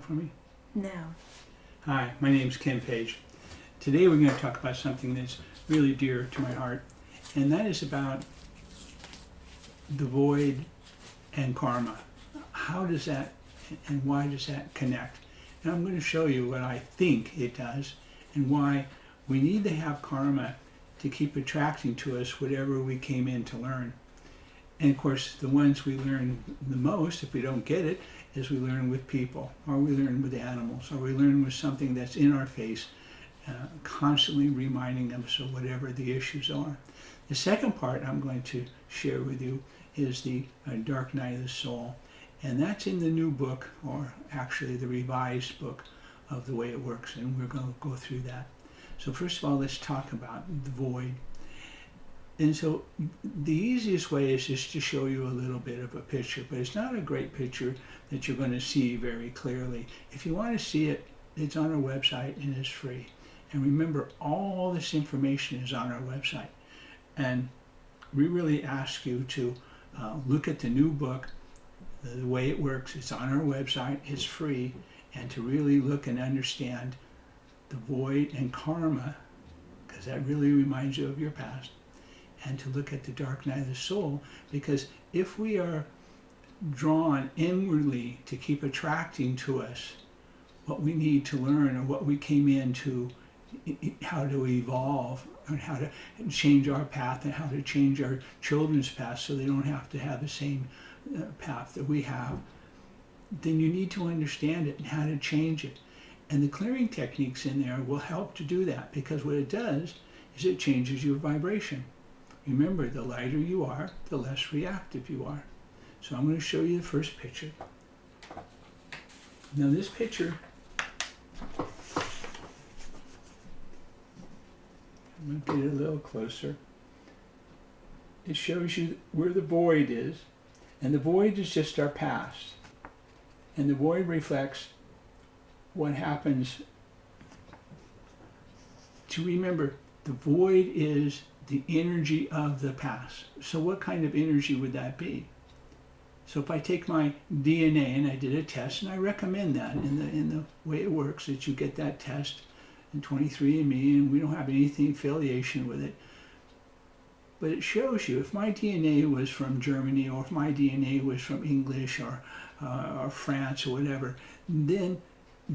for me? No. Hi, my name's Ken Page. Today we're going to talk about something that's really dear to my heart, and that is about the void and karma. How does that and why does that connect? And I'm going to show you what I think it does and why we need to have karma to keep attracting to us whatever we came in to learn. And of course, the ones we learn the most, if we don't get it, is we learn with people, or we learn with animals, or we learn with something that's in our face, constantly reminding us of whatever the issues are. The second part I'm going to share with you is the Dark Night of the Soul. And that's in the new book, or actually the revised book of The Way It Works, and we're going to go through that. So first of all, let's talk about the void. And so the easiest way is just to show you a little bit of a picture, but it's not a great picture that you're going to see very clearly. If you want to see it, it's on our website and it's free. And remember, all this information is on our website. And we really ask you to look at the new book, The Way It Works. It's on our website, it's free, and to really look and understand the void and karma, because that really reminds you of your past. And to look at the dark night of the soul, because if we are drawn inwardly to keep attracting to us what we need to learn, or what we came in to, how to evolve, and how to change our path, and how to change our children's path so they don't have to have the same path that we have, then you need to understand it and how to change it. And the clearing techniques in there will help to do that, because what it does is it changes your vibration. Remember, the lighter you are, the less reactive you are. So I'm going to show you the first picture. Now this picture, I'm going to get it a little closer. It shows you where the void is, and the void is just our past. And the void reflects what happens. To remember, the void is the energy of the past. So what kind of energy would that be? So if I take my DNA, and I did a test, and I recommend that in the Way It Works, that you get that test in 23andMe, and we don't have anything affiliation with it. But it shows you if my DNA was from Germany, or if my DNA was from English, or France, or whatever, then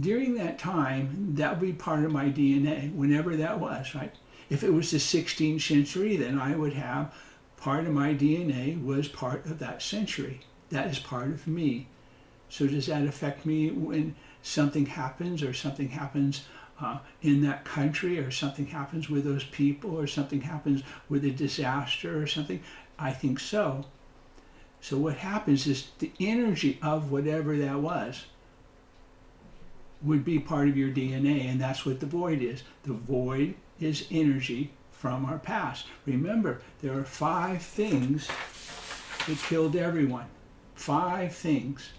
during that time, that would be part of my DNA, whenever that was, right? If it was the 16th century, then I would have part of my DNA was part of that century. That is part of me. So does that affect me when something happens, or something happens in that country, or something happens with those people, or something happens with a disaster or something? I think so. So what happens is the energy of whatever that was would be part of your DNA, and that's what the void is. The void is energy from our past. Remember, there are 5 things that killed everyone. 5 things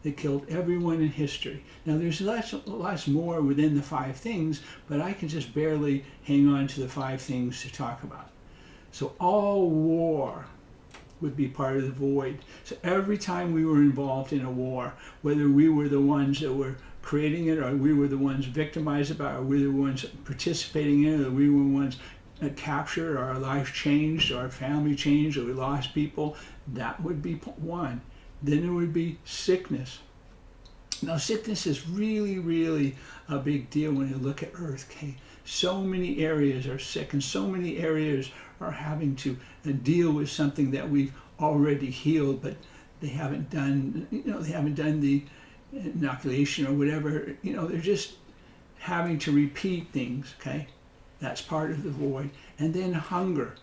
that killed everyone in history. Now there's lots more within the 5 things, but I can just barely hang on to the 5 things to talk about. So all war would be part of the void. So every time we were involved in a war, whether we were the ones that were creating it, or we were the ones victimized by it, or we were the ones participating in it, or we were the ones captured, or our life changed, or our family changed, or we lost people, that would be one. Then there would be sickness. Now sickness is really, really a big deal when you look at Earth. Okay? So many areas are sick, and so many areas are having to deal with something that we've already healed, but they haven't done, they haven't done the inoculation or whatever. They're just having to repeat things. Okay, that's part of the void. And then hunger,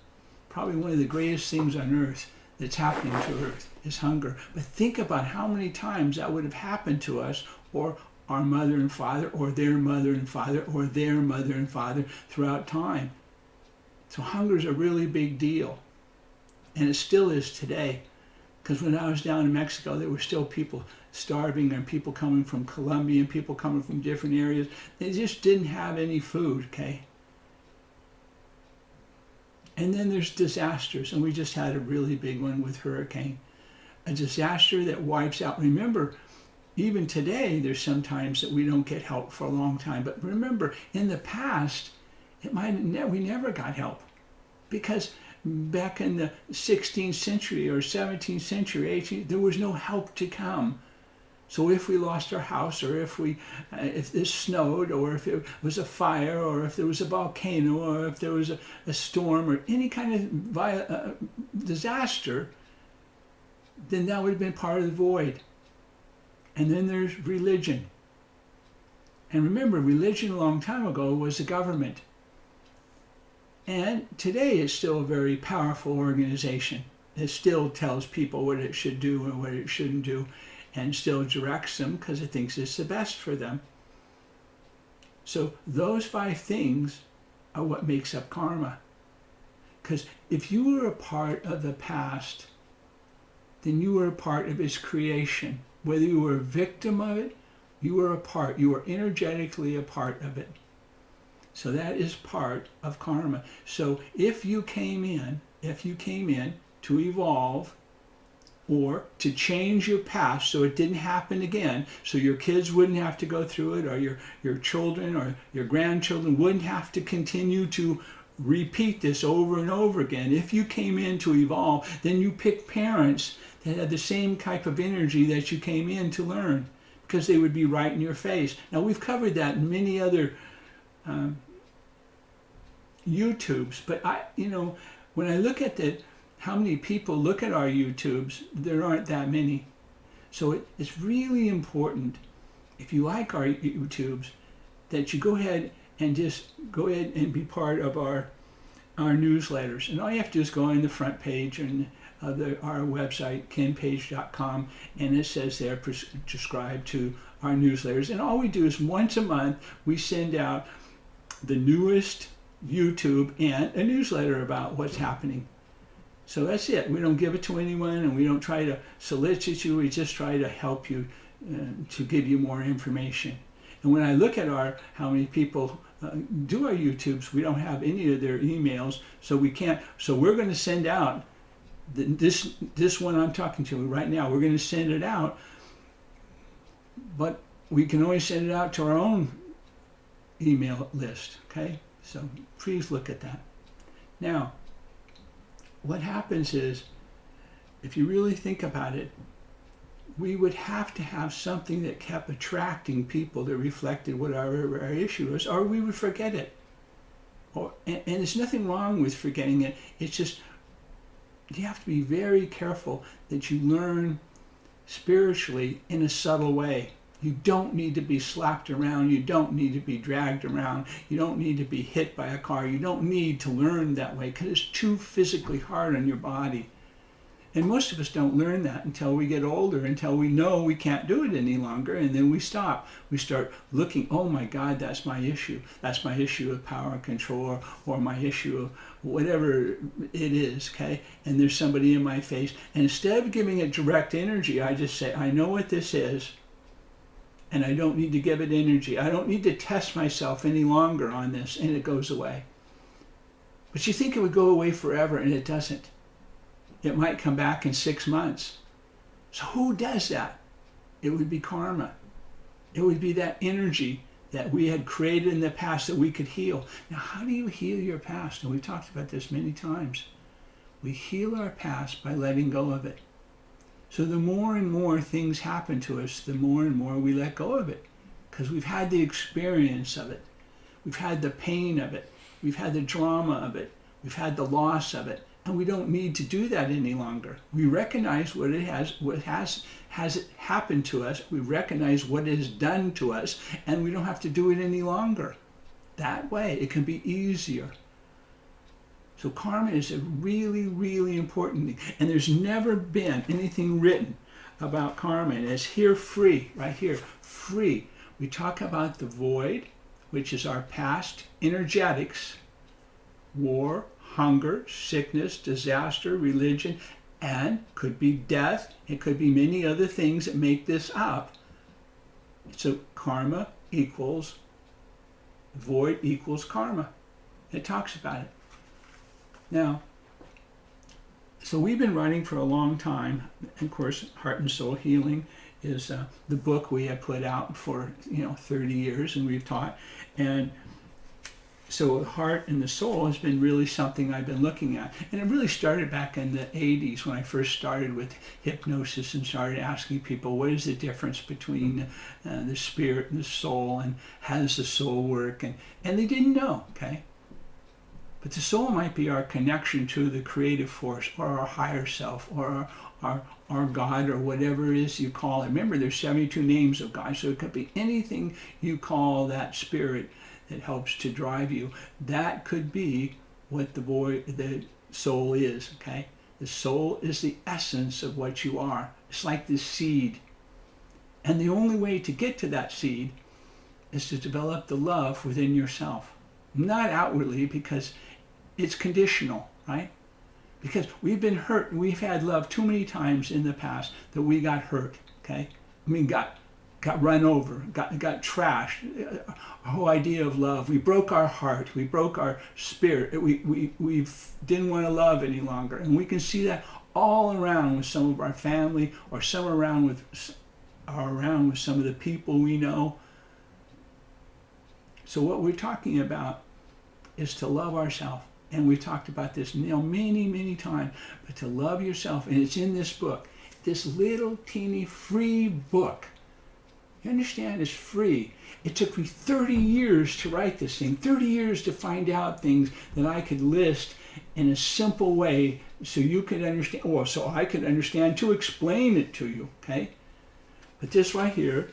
probably one of the greatest things on Earth that's happening to Earth is hunger. But think about how many times that would have happened to us, or our mother and father, or their mother and father, or their mother and father throughout time. So hunger is a really big deal, and it still is today. Because when I was down in Mexico, there were still people starving, and people coming from Colombia, and people coming from different areas. They just didn't have any food, okay? And then there's disasters, and we just had a really big one with hurricane. A disaster that wipes out. Remember, even today, there's some times that we don't get help for a long time. But remember, in the past, we never got help, because back in the 16th century or 17th century, 18th, there was no help to come. So if we lost our house, or if it snowed, or if it was a fire, or if there was a volcano, or if there was a storm, or any kind of disaster, then that would have been part of the void. And then there's religion. And remember, religion a long time ago was the government. And today it's still a very powerful organization. It still tells people what it should do and what it shouldn't do, and still directs them because it thinks it's the best for them. So those 5 things are what makes up karma. Because if you were a part of the past, then you were a part of its creation. Whether you were a victim of it, you were a part. You were energetically a part of it. So that is part of karma. So if you came in to evolve, or to change your past so it didn't happen again, so your kids wouldn't have to go through it, or your children or your grandchildren wouldn't have to continue to repeat this over and over again. If you came in to evolve, then you pick parents that had the same type of energy that you came in to learn, because they would be right in your face. Now, we've covered that in many other YouTubes, but when I look at how many people look at our YouTubes, there aren't that many. So it's really important, if you like our YouTubes, that you go ahead and be part of our newsletters. And all you have to do is go on the front page and our website, kenpage.com, and it says there, subscribe to our newsletters. And all we do is once a month, we send out the newest YouTube and a newsletter about what's happening. So that's it. We don't give it to anyone, and we don't try to solicit you. We just try to help you, to give you more information. And when I look at how many people do our YouTubes, we don't have any of their emails, so we can't. So we're going to send out this one I'm talking to right now. We're going to send it out, but we can only send it out to our own email list. Okay, so please look at that. Now, what happens is, if you really think about it, we would have to have something that kept attracting people that reflected whatever our issue is, or we would forget it. And there's nothing wrong with forgetting it. It's just, you have to be very careful that you learn spiritually in a subtle way. You don't need to be slapped around. You don't need to be dragged around. You don't need to be hit by a car. You don't need to learn that way, because it's too physically hard on your body. And most of us don't learn that until we get older, until we know we can't do it any longer, and then we stop. We start looking, oh my God, that's my issue. That's my issue of power and control, or my issue of whatever it is, okay? And there's somebody in my face. And instead of giving it direct energy, I just say, I know what this is, and I don't need to give it energy. I don't need to test myself any longer on this, and it goes away. But you think it would go away forever, and it doesn't. It might come back in 6 months. So who does that? It would be karma. It would be that energy that we had created in the past that we could heal. Now, how do you heal your past? And we've talked about this many times. We heal our past by letting go of it. So the more and more things happen to us, the more and more we let go of it, because we've had the experience of it. We've had the pain of it. We've had the drama of it. We've had the loss of it. And we don't need to do that any longer. We recognize what has happened to us. We recognize what it has done to us, and we don't have to do it any longer. That way, it can be easier. So karma is a really, really important thing. And there's never been anything written about karma. And it's here free, right here, free. We talk about the void, which is our past energetics, war, hunger, sickness, disaster, religion, and could be death. It could be many other things that make this up. So karma equals, void equals karma. It talks about it. Now, so we've been writing for a long time, and of course, Heart and Soul Healing the book we have put out for 30 years, and we've taught. And so the heart and the soul has been really something I've been looking at. And it really started back in the 80s when I first started with hypnosis and started asking people, what is the difference between the spirit and the soul, and how does the soul work? And they didn't know, okay? But the soul might be our connection to the creative force, or our higher self, or our God, or whatever it is you call it. Remember, there's 72 names of God, so it could be anything you call that spirit that helps to drive you. That could be what the soul is, okay? The soul is the essence of what you are. It's like this seed. And the only way to get to that seed is to develop the love within yourself. Not outwardly, because it's conditional, right? Because we've been hurt, and we've had love too many times in the past that we got hurt, okay? I mean, got run over, got trashed. Our whole idea of love. We broke our heart. We broke our spirit. We didn't want to love any longer. And we can see that all around with some of our family, or some around with some of the people we know. So what we're talking about is to love ourselves. And we've talked about this many, many times. But to love yourself, and it's in this book, this little teeny free book. You understand? It's free. It took me 30 years to write this thing, 30 years to find out things that I could list in a simple way so you could understand, or so I could understand to explain it to you, okay? But this right here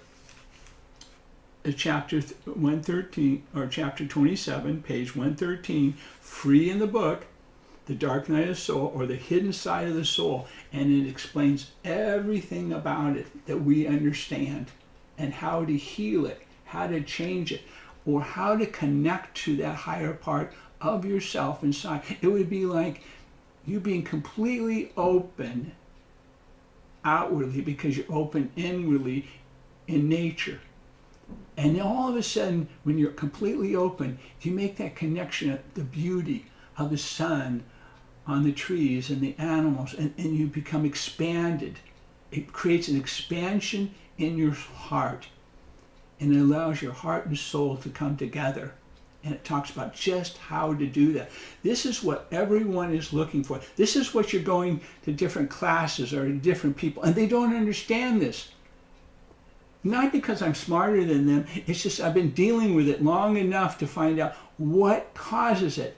is chapter 113, or chapter 27, page 113, free in the book, The Dark Night of the Soul, or The Hidden Side of the Soul, and it explains everything about it that we understand, and how to heal it, how to change it, or how to connect to that higher part of yourself inside. It would be like you being completely open outwardly because you're open inwardly in nature. And then all of a sudden, when you're completely open, you make that connection of the beauty of the sun on the trees and the animals, and you become expanded. It creates an expansion in your heart, and it allows your heart and soul to come together. And it talks about just how to do that. This is what everyone is looking for. This is what you're going to different classes or different people, and they don't understand this. Not because I'm smarter than them, it's just I've been dealing with it long enough to find out what causes it.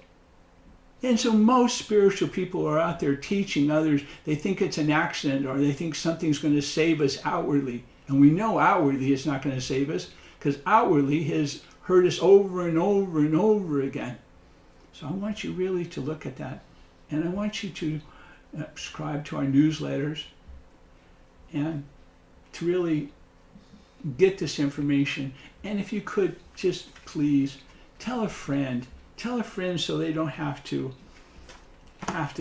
And so most spiritual people are out there teaching others. They think it's an accident, or they think something's going to save us outwardly. And we know outwardly it's not going to save us, because outwardly has hurt us over and over and over again. So I want you really to look at that. And I want you to subscribe to our newsletters and to really get this information. And if you could, just please tell a friend so they don't have to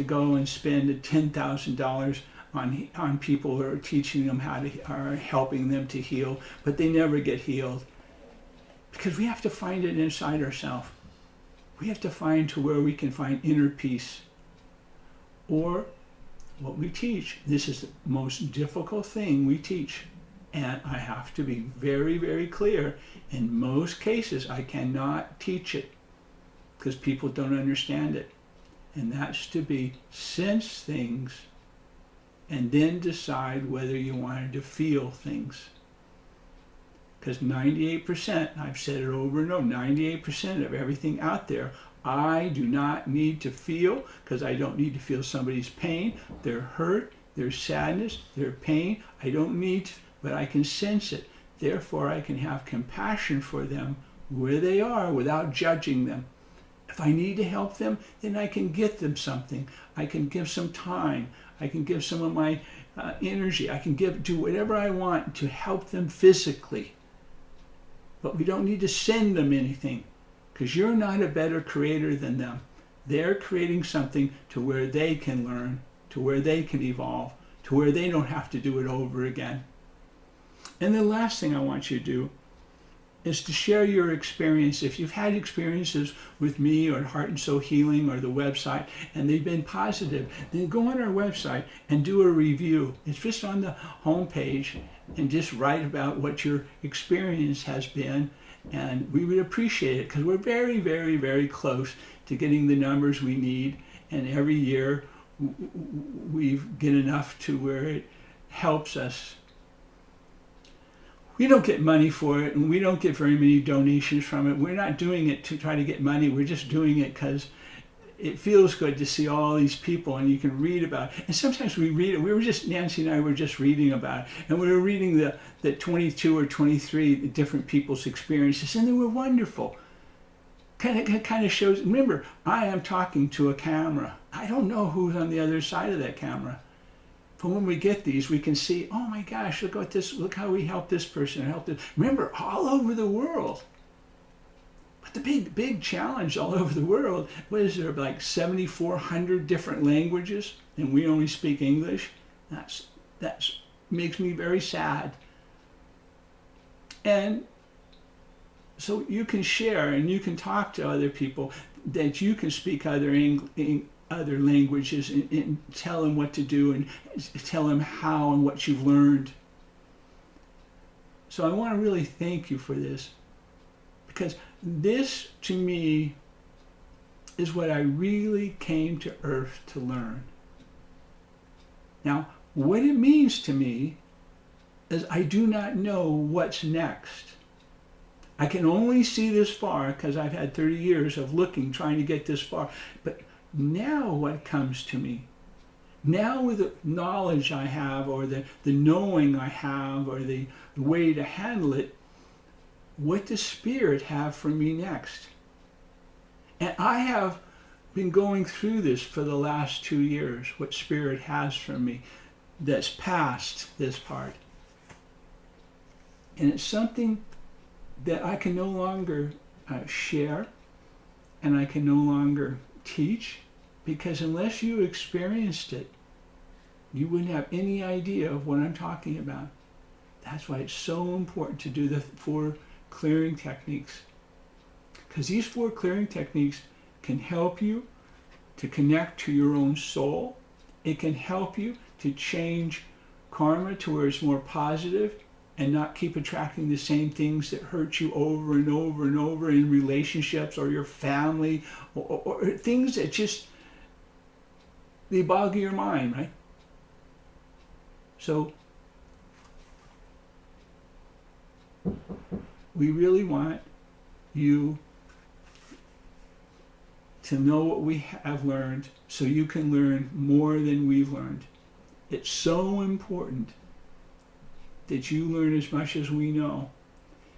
go and spend $10,000 on people who are teaching them how to, or helping them to heal, but they never get healed. Because we have to find it inside ourselves. We have to find to where we can find inner peace. Or what we teach. This is the most difficult thing we teach. And I have to be very, very clear. In most cases, I cannot teach it because people don't understand it. And that's to be sense things and then decide whether you wanted to feel things. Because 98%, I've said it over and over, 98% of everything out there, I do not need to feel, because I don't need to feel somebody's pain, their hurt, their sadness, their pain. I don't need, but I can sense it. Therefore, I can have compassion for them where they are without judging them. If I need to help them, then I can get them something. I can give some time. I can give some of my energy. I can do whatever I want to help them physically. But we don't need to send them anything, because you're not a better creator than them. They're creating something to where they can learn, to where they can evolve, to where they don't have to do it over again. And the last thing I want you to do is to share your experience. If you've had experiences with me or Heart and Soul Healing or the website and they've been positive, then go on our website and do a review. It's just on the homepage, and just write about what your experience has been. And we would appreciate it, because we're very, very, very close to getting the numbers we need. And every year we get enough to where it helps us. We don't get money for it, and we don't get very many donations from it. We're not doing it to try to get money. We're just doing it because it feels good to see all these people, and you can read about it. And sometimes we read it. Nancy and I were just reading about it, and we were reading the 22 or 23 different people's experiences, and they were wonderful. Kind of shows, remember, I am talking to a camera. I don't know who's on the other side of that camera. But when we get these, we can see, oh my gosh, look at this, look how we helped this person, helped this. Remember, all over the world. But the big challenge all over the world, what is there, like 7,400 different languages, and we only speak English? That makes me very sad. And so you can share and you can talk to other people that you can speak other languages, and tell them what to do and tell them how and what you've learned. So I want to really thank you for this, because this to me is what I really came to Earth to learn. Now, what it means to me is I do not know what's next. I can only see this far because I've had 30 years of looking, trying to get this far. But now what comes to me, now with the knowledge I have, or the knowing I have, or the way to handle it, what does Spirit have for me next? And I have been going through this for the last 2 years, what Spirit has for me that's past this part. And it's something that I can no longer share, and I can no longer teach, because unless you experienced it, you wouldn't have any idea of what I'm talking about. That's why it's so important to do the 4 clearing techniques, because these 4 clearing techniques can help you to connect to your own soul. It can help you to change karma to where it's more positive, and not keep attracting the same things that hurt you over and over and over in relationships or your family, or things that just, they bog your mind, right? So we really want you to know what we have learned, so you can learn more than we've learned. It's so important that you learn as much as we know,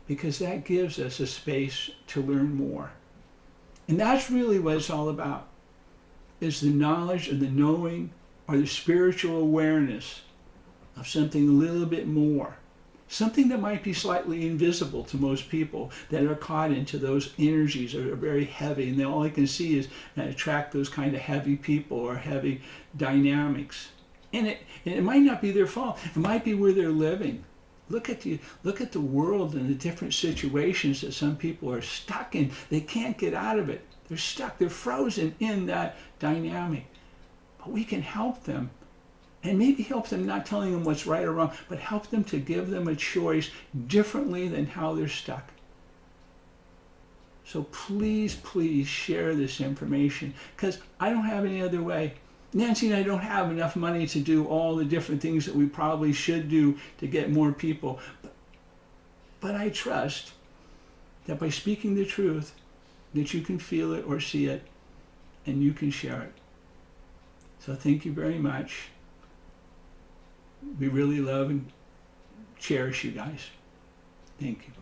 because that gives us a space to learn more. And that's really what it's all about, is the knowledge and the knowing, or the spiritual awareness of something a little bit more. Something that might be slightly invisible to most people that are caught into those energies that are very heavy, and all they can see is attract those kind of heavy people or heavy dynamics. And it might not be their fault. It might be where they're living. Look at the world and the different situations that some people are stuck in. They can't get out of it. They're stuck. They're frozen in that dynamic. But we can help them. And maybe help them, not telling them what's right or wrong, but help them to give them a choice differently than how they're stuck. So please, please share this information, because I don't have any other way. Nancy and I don't have enough money to do all the different things that we probably should do to get more people. But I trust that by speaking the truth, that you can feel it or see it, and you can share it. So thank you very much. We really love and cherish you guys. Thank you.